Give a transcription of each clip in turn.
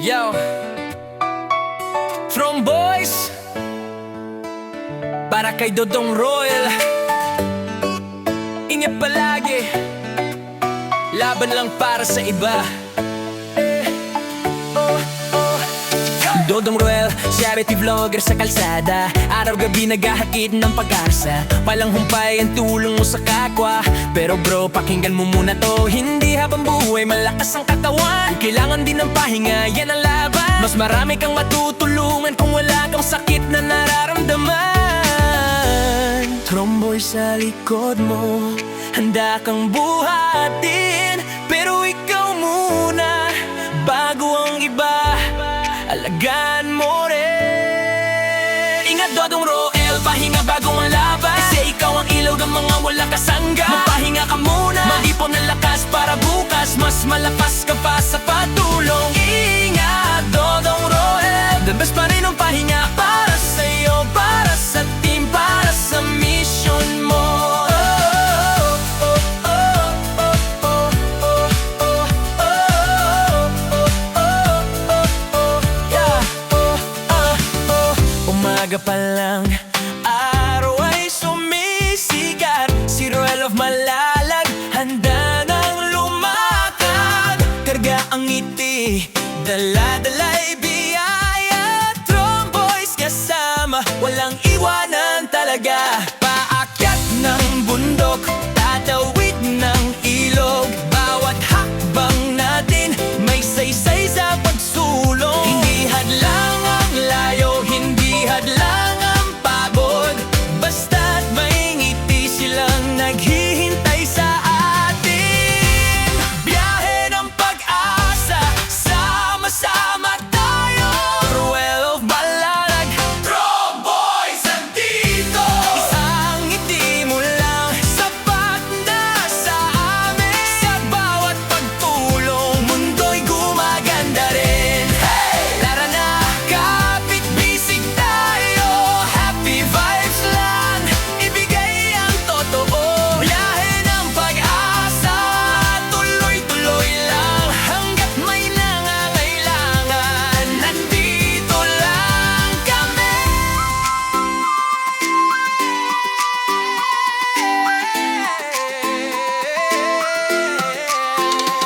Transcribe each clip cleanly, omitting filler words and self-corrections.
Yo, from boys para kay Dodong Royal. Ingat palagi, laban lang para sa iba. Dodong Royal, charity vlogger sa kalsada. Araw-gabi naghahakit ng pag-asa. Palang humpay ang tulong mo sa kapwa. Pero bro, pakinggan mo muna to. Hindi habang buhay malakas ang katawan. Kailangan din ng pahinga, yan ang laban. Mas marami kang matutulungan kung wala kang sakit na nararamdaman. Tromboy sa likod mo, handa kang buhatin. Pero ikaw muna, bago ang iba, alagaan mo rin. Ingat Dodong Royal, pahinga bago ang laban. Kasi ikaw ang ilaw ng mga wala kasangga. Magpahinga ka muna, mag-ipon ng lakas para bukas mas malakas ka pa sa patulong. Ingat Dodong Royal, the best pa rin ang pahinga para sa'yo, para sa team, para sa mission mo. Umaga pa lang, araw ay sumisikat. Si Royal of Malalag, handa nang lumakad. Karga ang ngiti, dala-dala'y biyaya. Tromboys kasama, walang iwanan talaga. Paakyat ng bundok, tatawid ng ilog. Bawat hakbang natin, may saysay sa pagsulong. Hindi hadlang ang layo, hindi hadlang ang pagod. Basta't may ngiti silang naghihintay sa atin. Biyahe ng pag-asa, sama-sama tayo. Royal of Malalag, Tromboys andito. Isang ngiti mo lang, sapat na sa amin. Sa bawat pagtulong, mundo'y gumaganda rin. Hey! Tara na, kapit bisig tayo. Happy vibes lang, ibigay ang totoo. Biyahe ng pag-asa, tuloy-tuloy lang. Hanggat may nangangailangan, nandito lang kami.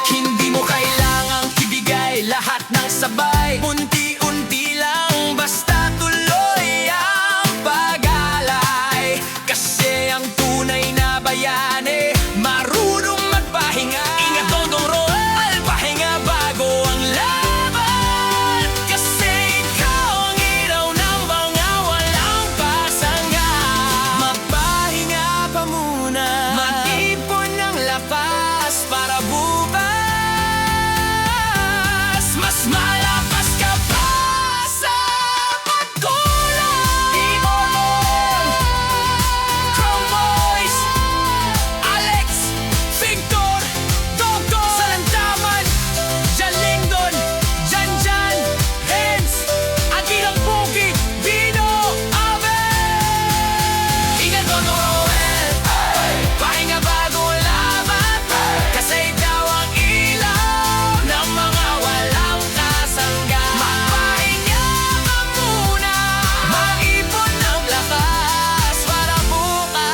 Hindi mo kailangang ibigay lahat ng sabay. Unti-unti lang, basta tuloy ang pag-alay. Kasi ang tunay na bayani, marunong magpahinga. Ingat Dodong Royal, pahinga bago ang laban. Kasi ikaw ang ilaw ng mga walang pasangga. Magpahinga pa muna, mag-ipon ng lakas para bukas mas malakas ka pa sa pagkulang. Ibon, Tromboys, Alex, Victor, Dogo, Salandaman, Jalingdon, Janjan, Hens, Agilang Bukid, Bino, Aben. Ingat Dodong Royal, pahinga bago laban. Kasi ikaw ang ilaw ng mga walang kasangga. Magpahinga ka muna, mag-ipon ng lakas para bukas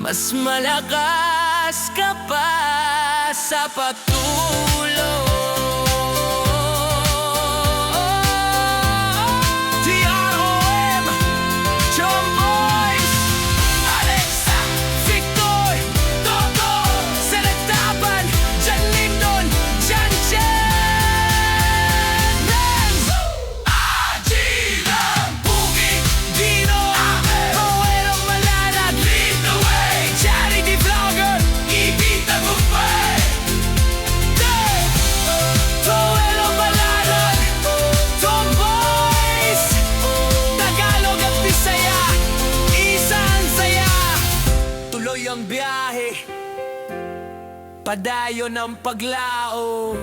mas malakas ka pa sa patulong. TROM, Tromboys, Alexa, Victor, Dogo, Salandaman, Jalingdon, Janjan, Renz, Agilang Bukid, Bino, Royal of Malalag, lead the way. Charity vlogger, ibig tagumpay. Royal of Malalag, Tromboys, Tagalog at Bisaya, isang saya. Tuloy ang biyahe, padayon ang paglao.